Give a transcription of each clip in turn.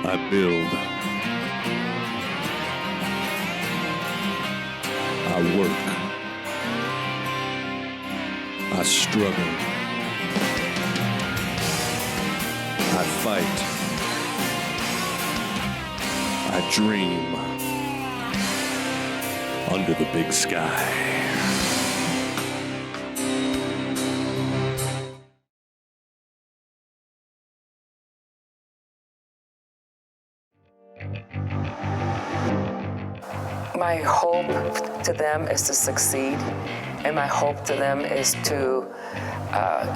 I build. I work. I struggle. I fight. I dream. Under the big sky. My hope to them is to succeed, and my hope to them is to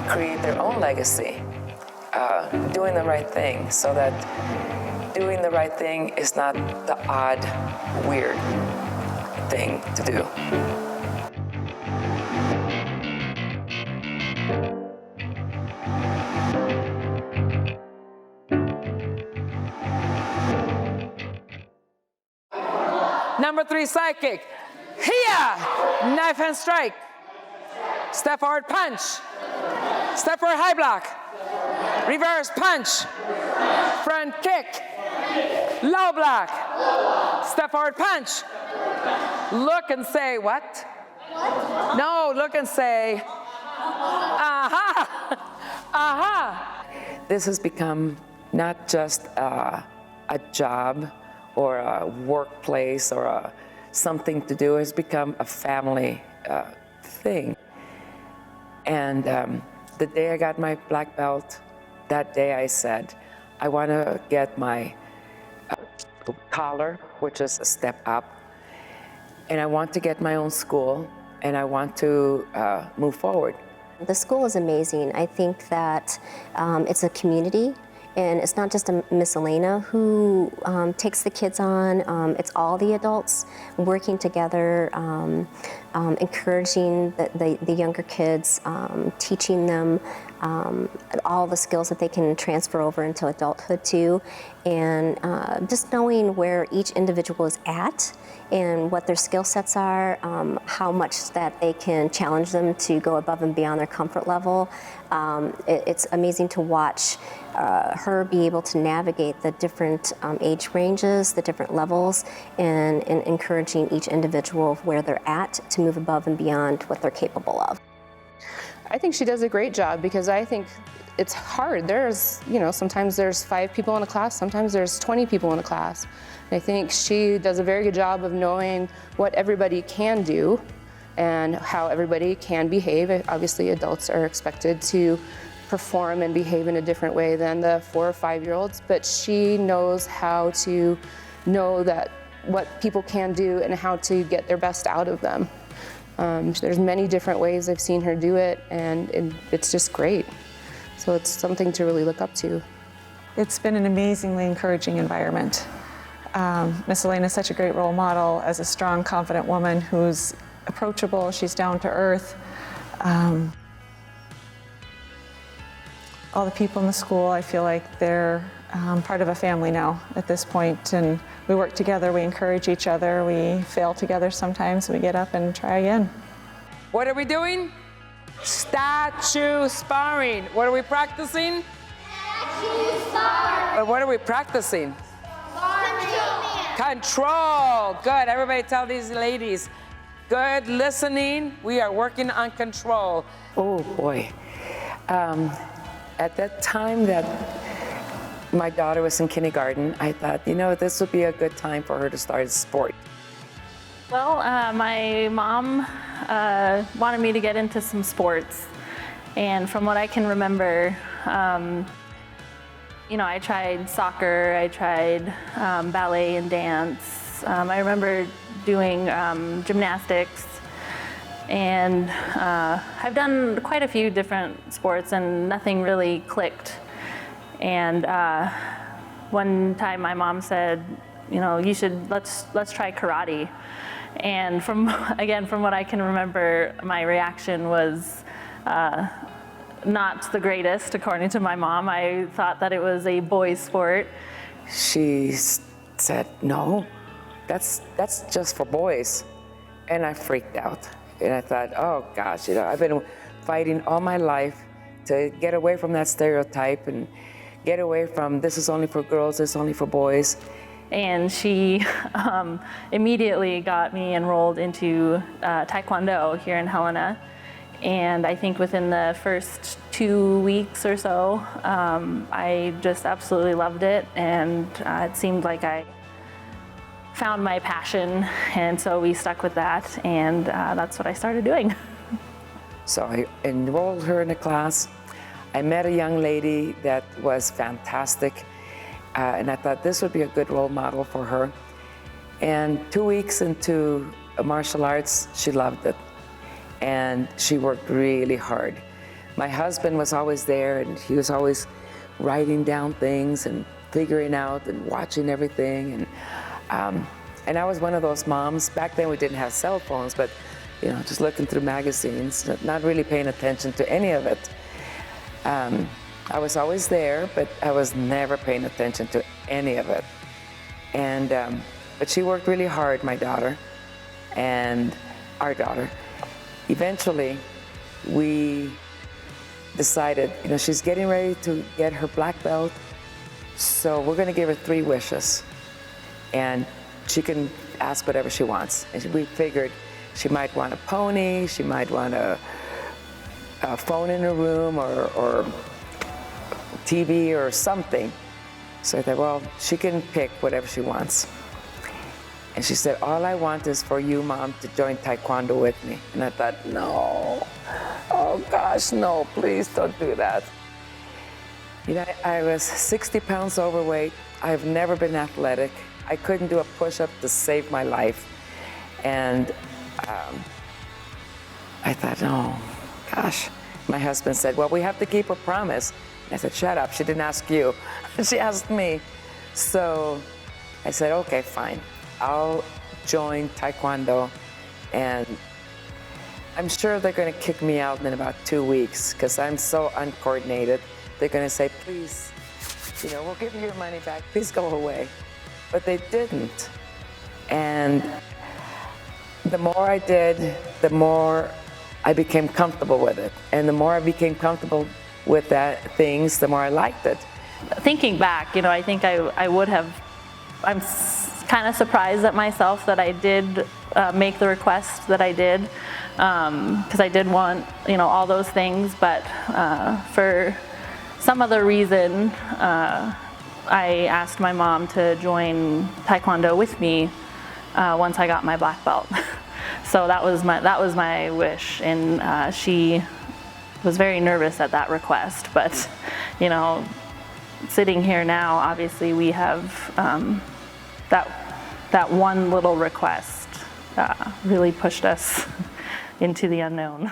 create their own legacy, doing the right thing, so that doing the right thing is not the odd, weird thing to do. Number 3 side kick. Here, knife hand strike. Step forward punch. Step forward high block. Reverse punch. Front kick. Low block. Step forward punch. Look and say, what? No, look and say, aha, aha. This has become not just a job or a workplace or something to do. It's become a family thing. And the day I got my black belt, that day I said, I want to get my collar, which is a step up, and I want to get my own school, and I want to move forward. The school is amazing. I think that it's a community. And it's not just Miss Elena who takes the kids on, it's all the adults working together, encouraging the younger kids, teaching them all the skills that they can transfer over into adulthood too, and just knowing where each individual is at and what their skill sets are, how much that they can challenge them to go above and beyond their comfort level. It's amazing to watch her be able to navigate the different age ranges, the different levels, and encouraging each individual where they're at to move above and beyond what they're capable of. I think she does a great job because I think it's hard. There's, sometimes there's 5 people in a class, sometimes there's 20 people in a class. And I think she does a very good job of knowing what everybody can do and how everybody can behave. Obviously, adults are expected to perform and behave in a different way than the 4 or 5-year-olds, but she knows how to know that what people can do and how to get their best out of them. There's many different ways I've seen her do it, and it's just great. So it's something to really look up to. It's been an amazingly encouraging environment. Miss Elena is such a great role model as a strong, confident woman who's approachable, she's down to earth. All the people in the school, I feel like they're part of a family now at this point, and we work together, we encourage each other, we fail together sometimes, we get up and try again. What are we doing? Statue sparring. What are we practicing? Statue sparring. What are we practicing? Control. Good. Everybody tell these ladies. Good listening. We are working on control. Oh boy. At that time that my daughter was in kindergarten, I thought, this would be a good time for her to start a sport. Well, my mom wanted me to get into some sports. And from what I can remember, I tried soccer, I tried ballet and dance. I remember doing gymnastics. And I've done quite a few different sports and nothing really clicked. And one time my mom said, let's try karate. And from what I can remember, my reaction was not the greatest, according to my mom. I thought that it was a boys' sport. She said, no, that's just for boys. And I freaked out. And I thought, oh gosh, I've been fighting all my life to get away from that stereotype and get away from this is only for girls, this is only for boys. And she immediately got me enrolled into Taekwondo here in Helena. And I think within the first 2 weeks or so, I just absolutely loved it. And it seemed like I found my passion. And so we stuck with that. And that's what I started doing. So I enrolled her in a class. I met a young lady that was fantastic. And I thought this would be a good role model for her. And 2 weeks into martial arts, she loved it. And she worked really hard. My husband was always there, and he was always writing down things and figuring out and watching everything. And I was one of those moms. Back then we didn't have cell phones, but just looking through magazines, not really paying attention to any of it. I was always there, but I was never paying attention to any of it. And but she worked really hard, my daughter, and our daughter. Eventually, we decided, she's getting ready to get her black belt, so we're going to give her 3 wishes, and she can ask whatever she wants. And we figured she might want a pony, she might want a phone in her room, or TV or something. So I thought, well, she can pick whatever she wants. And she said, all I want is for you, Mom, to join Taekwondo with me. And I thought, no, oh gosh, no, please don't do that. I was 60 pounds overweight. I've never been athletic. I couldn't do a push-up to save my life. And I thought, oh, gosh. My husband said, well, we have to keep a promise. I said, shut up, she didn't ask you. She asked me. So I said, okay, fine. I'll join Taekwondo, and I'm sure they're going to kick me out in about 2 weeks because I'm so uncoordinated. They're going to say, please, we'll give you your money back. Please go away. But they didn't. And the more I did, the more I became comfortable with it. And the more I became comfortable with things, the more I liked it. Thinking back, I think I would have, I'm kind of surprised at myself that I did make the request that I did, because I did want, all those things, but for some other reason, I asked my mom to join Taekwondo with me once I got my black belt. So that was my wish, and she was very nervous at that request, but sitting here now, obviously we have that one little request really pushed us into the unknown.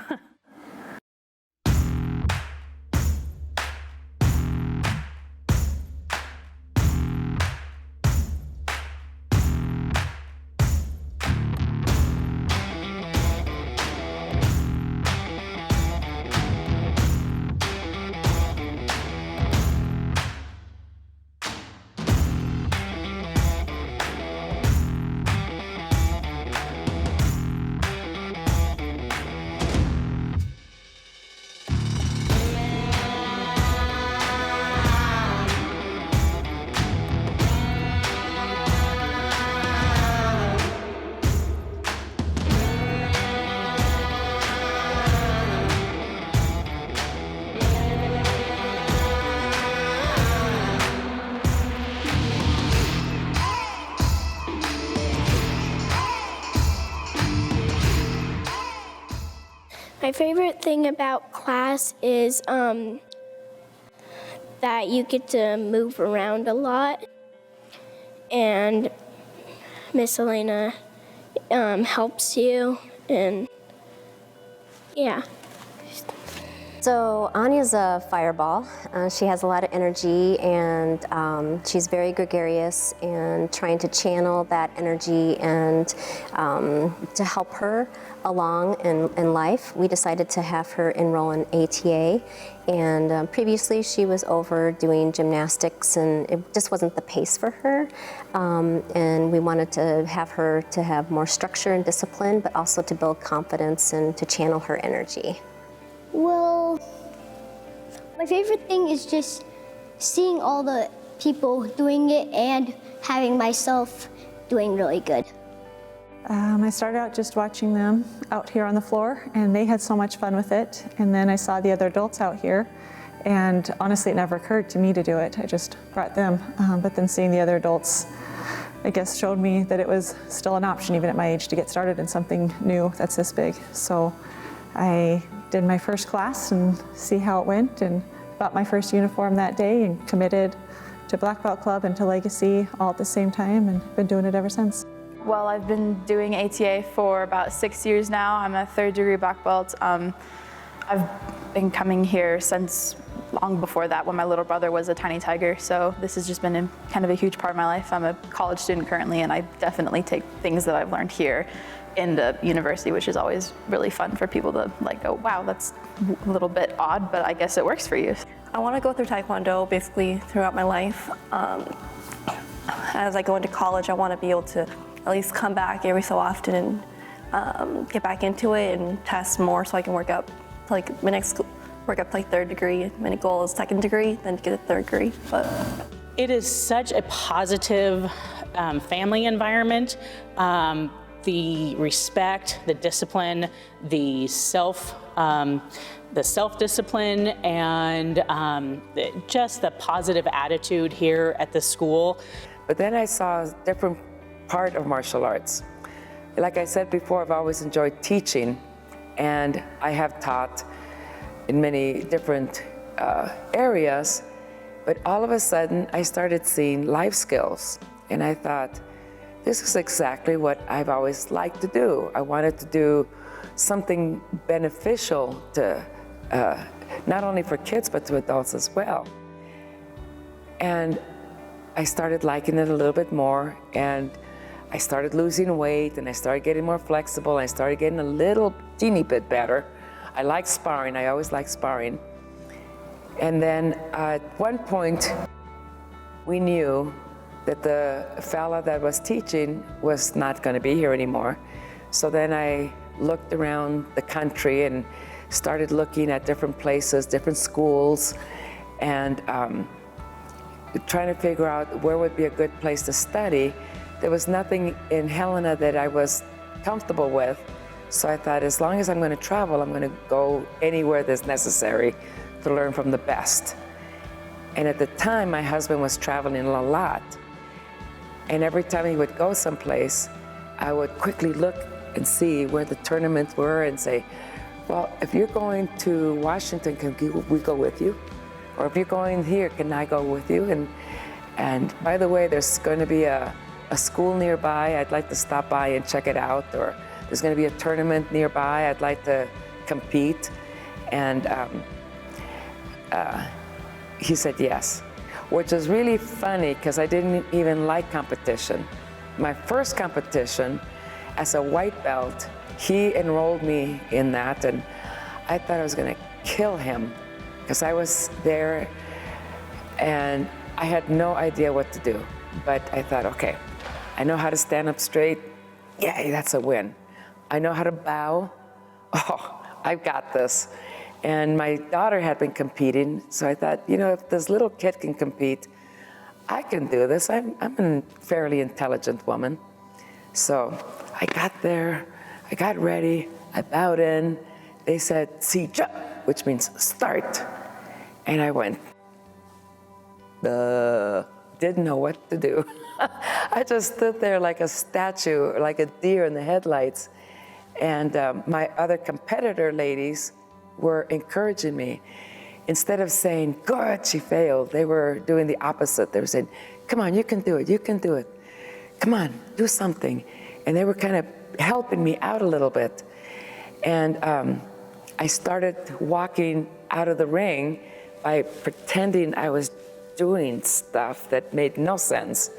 My favorite thing about class is that you get to move around a lot, and Miss Elena helps you, and yeah. So Anya's a fireball. She has a lot of energy, and she's very gregarious, and trying to channel that energy and to help her along in life, we decided to have her enroll in ATA. And previously she was over doing gymnastics, and it just wasn't the pace for her. And we wanted to have her to have more structure and discipline, but also to build confidence and to channel her energy. Well, My favorite thing is just seeing all the people doing it and having myself doing really good. I started out just watching them out here on the floor, and they had so much fun with it. And then I saw the other adults out here, and honestly, it never occurred to me to do it. I just brought them. But then seeing the other adults, I guess, showed me that it was still an option, even at my age, to get started in something new that's this big. So I did my first class and see how it went, and bought my first uniform that day and committed to Black Belt Club and to Legacy all at the same time, and been doing it ever since. Well, I've been doing ATA for about 6 years now. I'm a third-degree black belt. I've been coming here since long before that, when my little brother was a tiny tiger. So this has just been kind of a huge part of my life. I'm a college student currently, and I definitely take things that I've learned here into university, which is always really fun for people to like go, wow, that's a little bit odd, but I guess it works for you. I want to go through Taekwondo basically throughout my life. As I go into college, I want to be able to at least come back every so often and get back into it and test more so I can work up. Like my next work up like third degree. My goal is second degree, then to get a third degree. But it is such a positive family environment. The respect, the discipline, the self-discipline, and just the positive attitude here at the school. But then I saw a different part of martial arts. Like I said before, I've always enjoyed teaching, and I have taught in many different areas, but all of a sudden I started seeing life skills, and I thought, this is exactly what I've always liked to do. I wanted to do something beneficial to not only for kids, but to adults as well. And I started liking it a little bit more, and I started losing weight, and I started getting more flexible, and I started getting a little teeny bit better. I like sparring, I always liked sparring. And then at one point, we knew that the fella that was teaching was not gonna be here anymore. So then I looked around the country and started looking at different places, different schools, and trying to figure out where would be a good place to study. There was nothing in Helena that I was comfortable with, so I thought, as long as I'm going to travel, I'm going to go anywhere that's necessary to learn from the best. And at the time, my husband was traveling a lot, and every time he would go someplace, I would quickly look and see where the tournaments were and say, well, if you're going to Washington, can we go with you? Or if you're going here, can I go with you? And by the way, there's going to be a school nearby. I'd like to stop by and check it out. Or there's going to be a tournament nearby. I'd like to compete. And he said yes, which is really funny because I didn't even like competition. My first competition as a white belt, he enrolled me in that, and I thought I was going to kill him because I was there and I had no idea what to do. But I thought, okay, I know how to stand up straight. Yay, that's a win. I know how to bow. Oh, I've got this. And my daughter had been competing, so I thought, you know, if this little kid can compete, I can do this. I'm a fairly intelligent woman. So I got there, I got ready, I bowed in. They said, "Sija," which means start. And I went, didn't know what to do. I just stood there like a statue, like a deer in the headlights. And my other competitor ladies were encouraging me. Instead of saying, good, she failed, they were doing the opposite. They were saying, come on, you can do it, you can do it. Come on, do something. And they were kind of helping me out a little bit. And I started walking out of the ring by pretending I was doing stuff that made no sense.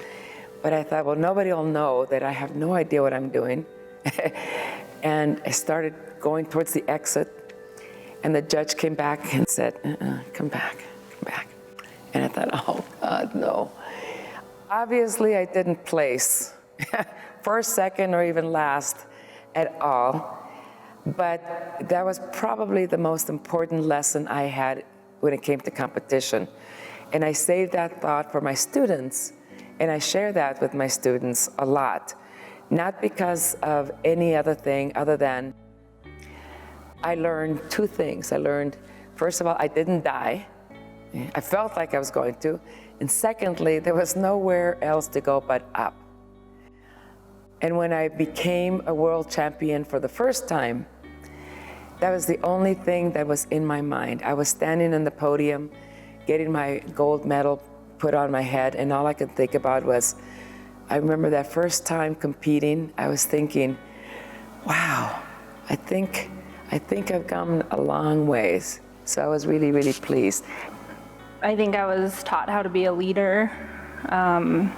But I thought, well, nobody will know that I have no idea what I'm doing. And I started going towards the exit. And the judge came back and said, come back, come back. And I thought, oh, God, no. Obviously, I didn't place first, second, or even last at all. But that was probably the most important lesson I had when it came to competition. And I saved that thought for my students, and I share that with my students a lot. Not because of any other thing other than I learned two things. I learned, first of all, I didn't die. I felt like I was going to. And secondly, there was nowhere else to go but up. And when I became a world champion for the first time, that was the only thing that was in my mind. I was standing on the podium, getting my gold medal put on my head, and all I could think about was, I remember that first time competing, I was thinking, wow, I think I've come a long ways. So I was really, really pleased. I think I was taught how to be a leader, and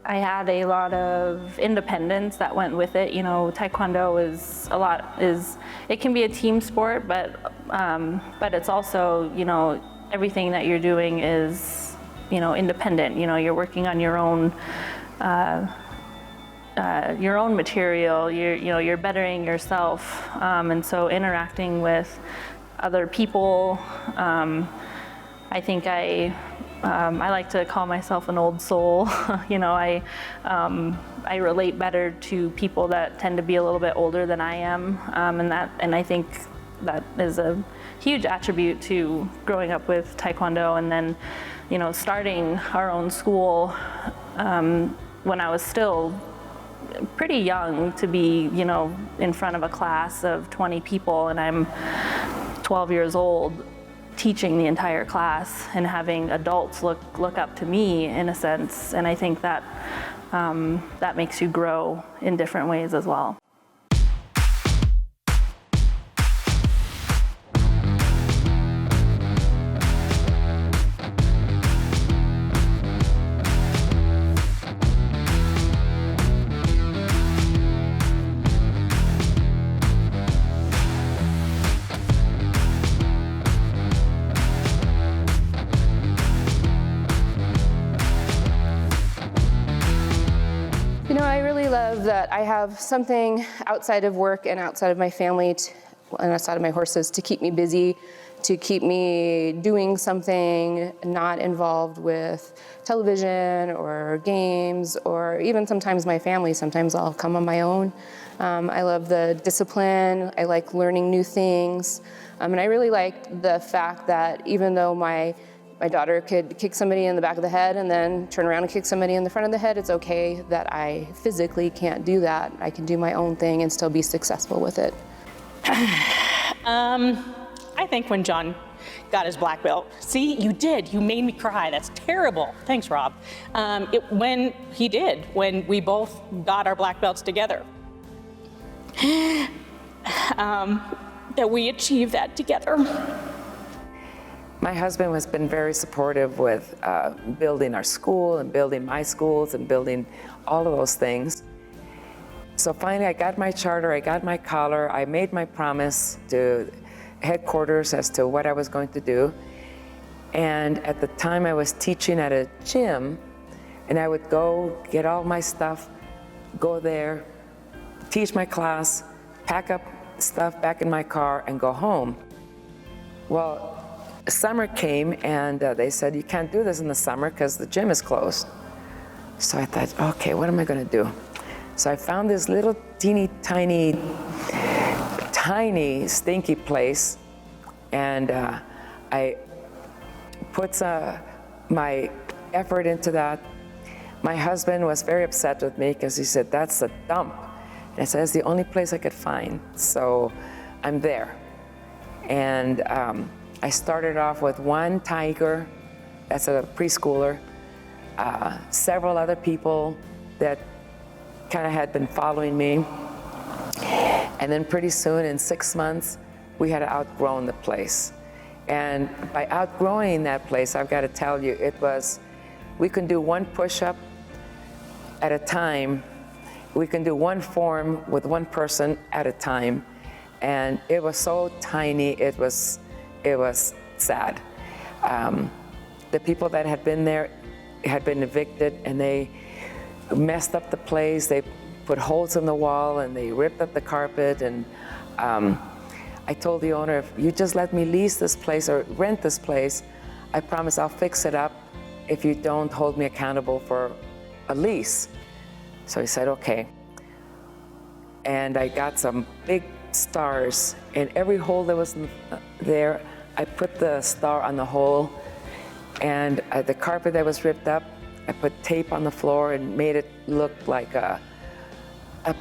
I had a lot of independence that went with it. You know, Taekwondo it can be a team sport, but it's also, you know, everything that you're doing is, you know, independent. You know, you're working on your own material. You're bettering yourself, and so interacting with other people. I think I like to call myself an old soul. You know, I relate better to people that tend to be a little bit older than I am, and I think that is a huge attribute to growing up with Taekwondo, and then, you know, starting our own school when I was still pretty young to be, you know, in front of a class of 20 people, and I'm 12 years old teaching the entire class and having adults look up to me in a sense, and I think that that makes you grow in different ways as well. That I have something outside of work and outside of my family and outside of my horses to keep me busy, to keep me doing something not involved with television or games or even sometimes my family. Sometimes I'll come on my own. I love the discipline. I like learning new things. And I really like the fact that even though my daughter could kick somebody in the back of the head and then turn around and kick somebody in the front of the head, it's okay that I physically can't do that. I can do my own thing and still be successful with it. I think when John got his black belt, see, you did. You made me cry. That's terrible. Thanks, Rob. When we both got our black belts together, that we achieved that together. My husband has been very supportive with building our school and building my schools and building all of those things. So finally I got my charter, I got my collar, I made my promise to headquarters as to what I was going to do. And at the time I was teaching at a gym, and I would go get all my stuff, go there, teach my class, pack up stuff back in my car and go home. Well, summer came and they said, you can't do this in the summer because the gym is closed. So I thought, okay, what am I going to do? So I found this little teeny tiny stinky place, and I put my effort into that. My husband was very upset with me because he said, that's a dump. And I said, it's the only place I could find. So I'm there. And I started off with one tiger, that's a preschooler, several other people that kind of had been following me. And then pretty soon, in 6 months, we had outgrown the place. And by outgrowing that place, I've got to tell you, we can do one push-up at a time. We can do one form with one person at a time. And it was so tiny, it was sad. The people that had been there had been evicted, and they messed up the place. They put holes in the wall and they ripped up the carpet, and I told the owner, if you just let me lease this place or rent this place, I promise I'll fix it up if you don't hold me accountable for a lease. So he said, okay. And I got some big stars. In every hole that was there, I put the star on the hole. And the carpet that was ripped up, I put tape on the floor and made it look like a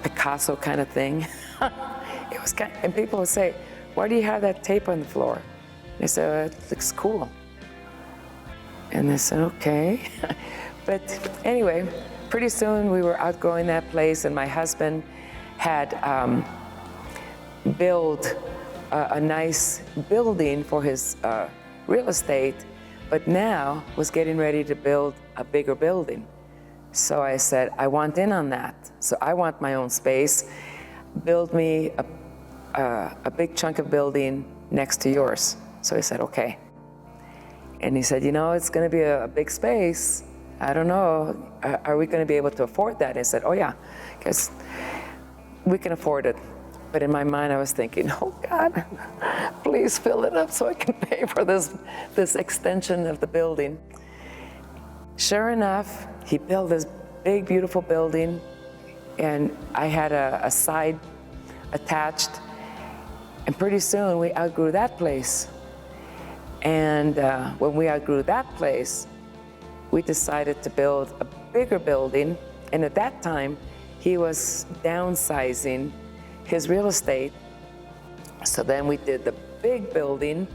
Picasso kind of thing. It was kind of, and people would say, why do you have that tape on the floor? And I said, it looks cool. And they said, okay. But anyway, pretty soon we were outgrowing that place, and my husband had built a nice building for his real estate, but now was getting ready to build a bigger building. So I said, I want in on that. So I want my own space. Build me a big chunk of building next to yours. So I said, okay. And he said, you know, it's gonna be a big space. I don't know, are we gonna be able to afford that? I said, oh yeah, because we can afford it. But in my mind, I was thinking, oh God, please fill it up so I can pay for this extension of the building. Sure enough, he built this big, beautiful building, and I had a side attached, and pretty soon we outgrew that place. And when we outgrew that place, we decided to build a bigger building, and at that time, he was downsizing his real estate. So then we did the big building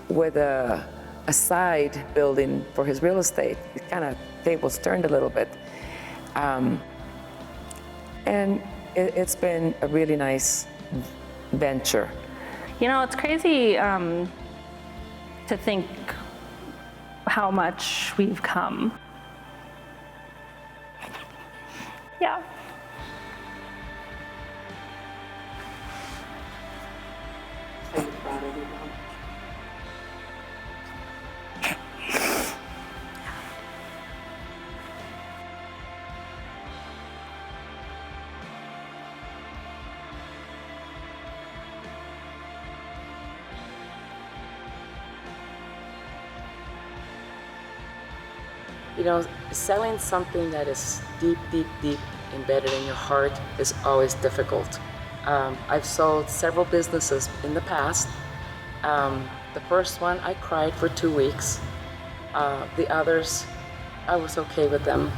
with a side building for his real estate. It kind of tables turned a little bit. And it's been a really nice venture. You know, it's crazy to think how much we've come. Yeah. Are you proud of your mom? You know, selling something that is deep, deep, deep embedded in your heart is always difficult. I've sold several businesses in the past. The first one, I cried for 2 weeks. The others, I was okay with them.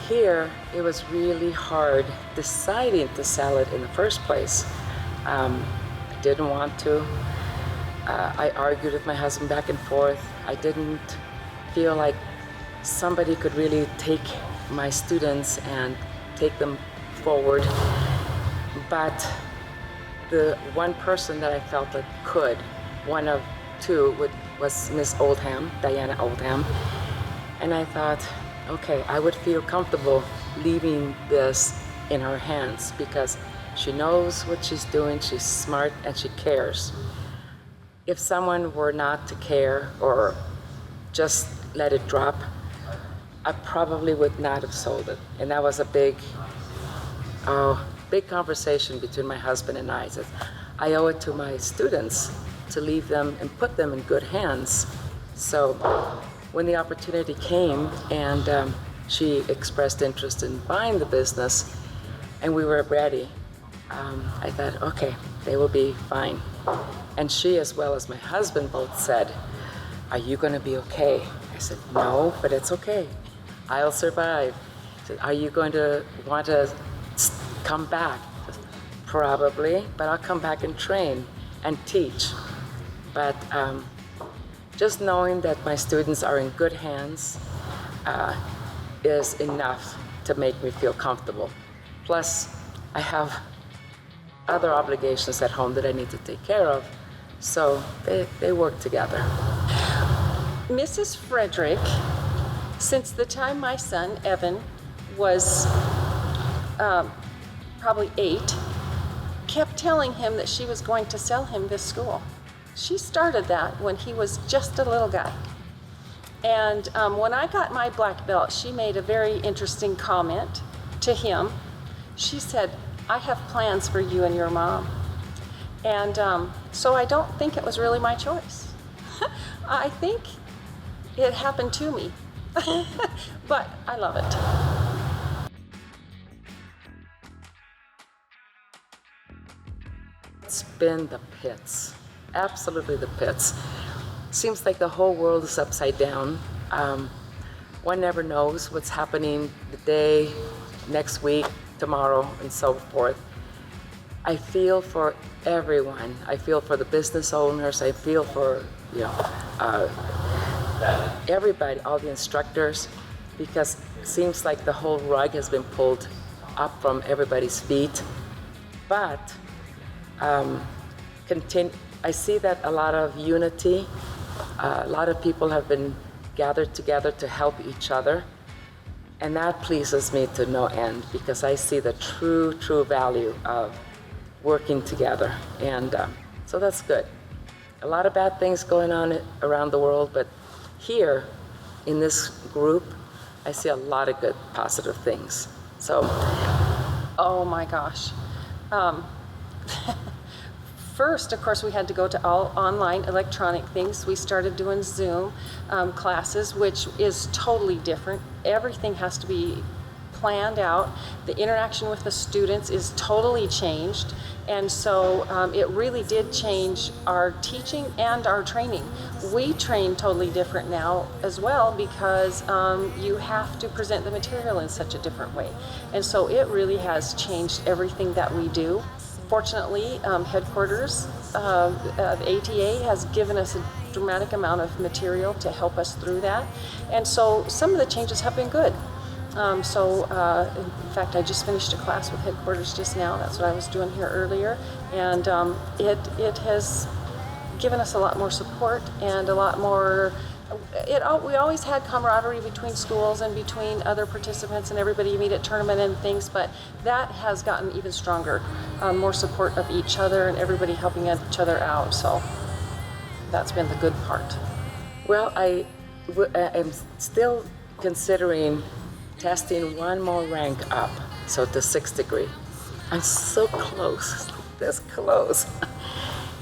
Here, it was really hard deciding to sell it in the first place. I didn't want to. I argued with my husband back and forth. I didn't feel like somebody could really take my students and take them forward. But the one person that I felt that could, one of two, was Miss Oldham, Diana Oldham. And I thought, okay, I would feel comfortable leaving this in her hands because she knows what she's doing, she's smart, and she cares. If someone were not to care or just let it drop, I probably would not have sold it. And that was a big conversation between my husband and I. Said, I owe it to my students to leave them and put them in good hands. So when the opportunity came and she expressed interest in buying the business and we were ready, I thought, okay, they will be fine. And she, as well as my husband, both said, are you gonna be okay? I said, no, but it's okay. I'll survive. I said, are you going to want to come back? Probably, but I'll come back and train and teach. But just knowing that my students are in good hands is enough to make me feel comfortable. Plus, I have other obligations at home that I need to take care of, so they work together. Mrs. Frederick, since the time my son, Evan, was probably 8, kept telling him that she was going to sell him this school. She started that when he was just a little guy. And when I got my black belt, she made a very interesting comment to him. She said, I have plans for you and your mom. And so I don't think it was really my choice. I think it happened to me, but I love it. It's been the pits, absolutely the pits. Seems like the whole world is upside down. One never knows what's happening the day, next week, tomorrow, and so forth. I feel for everyone. I feel for the business owners. I feel for everybody, all the instructors, because it seems like the whole rug has been pulled up from everybody's feet. But I see that a lot of unity, a lot of people have been gathered together to help each other, and that pleases me to no end, because I see the true value of working together, and so that's good. A lot of bad things going on around the world, but here in this group, I see a lot of good, positive things. So, oh my gosh. First, of course, we had to go to all online electronic things. We started doing Zoom classes, which is totally different. Everything has to be planned out. The interaction with the students is totally changed. And so it really did change our teaching and our training. We train totally different now as well, because you have to present the material in such a different way. And so it really has changed everything that we do. Fortunately, headquarters of ATA has given us a dramatic amount of material to help us through that. And so some of the changes have been good. In fact, I just finished a class with headquarters just now. That's what I was doing here earlier. And it has given us a lot more support and a lot more. We always had camaraderie between schools and between other participants and everybody you meet at tournament and things, but that has gotten even stronger. More support of each other and everybody helping each other out. So that's been the good part. well, I am still considering testing one more rank up, so to 6th degree. I'm so close, this close.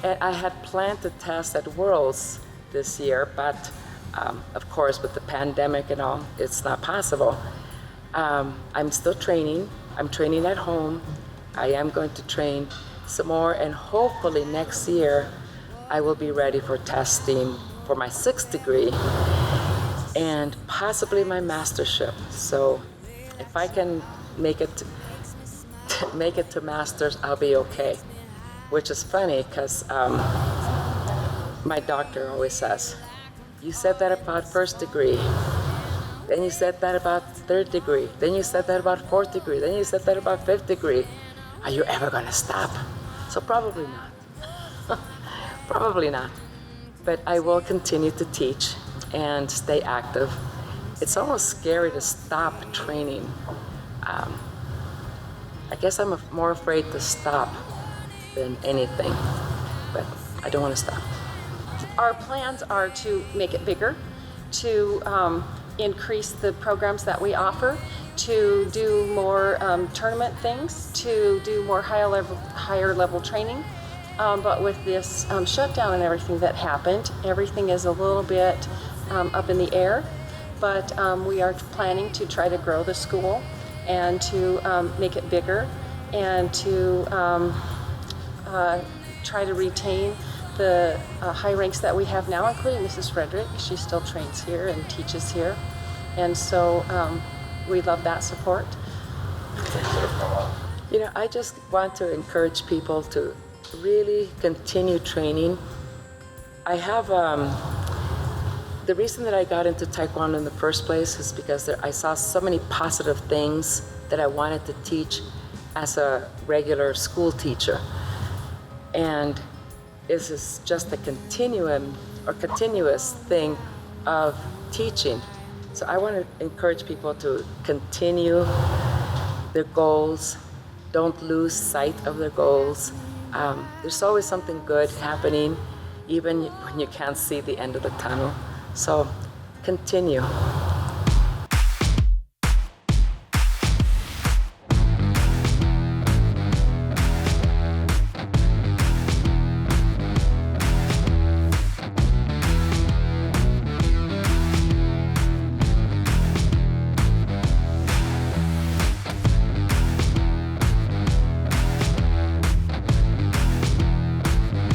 And I had planned to test at Worlds this year, but of course with the pandemic and all, it's not possible. I'm still training. I'm training at home. I am going to train some more, and hopefully next year I will be ready for testing for my 6th degree and possibly my mastership. So if I can make it to masters, I'll be okay. Which is funny because my doctor always says, you said that about 1st degree, then you said that about 3rd degree, then you said that about 4th degree, then you said that about 5th degree. Are you ever gonna stop? So probably not. Probably not. But I will continue to teach and stay active. It's almost scary to stop training. I guess I'm more afraid to stop than anything, but I don't want to stop. Our plans are to make it bigger, to increase the programs that we offer, to do more tournament things, to do more higher level training. But with this shutdown and everything that happened, everything is a little bit up in the air. But we are planning to try to grow the school and to make it bigger and to try to retain the high ranks that we have now, including Mrs. Frederick. She still trains here and teaches here. And so we love that support. You know, I just want to encourage people to really continue training. I have, the reason that I got into Taekwondo in the first place is because I saw so many positive things that I wanted to teach as a regular school teacher. And this is just a continuous thing of teaching. So I want to encourage people to continue their goals. Don't lose sight of their goals. There's always something good happening, even when you can't see the end of the tunnel. So continue.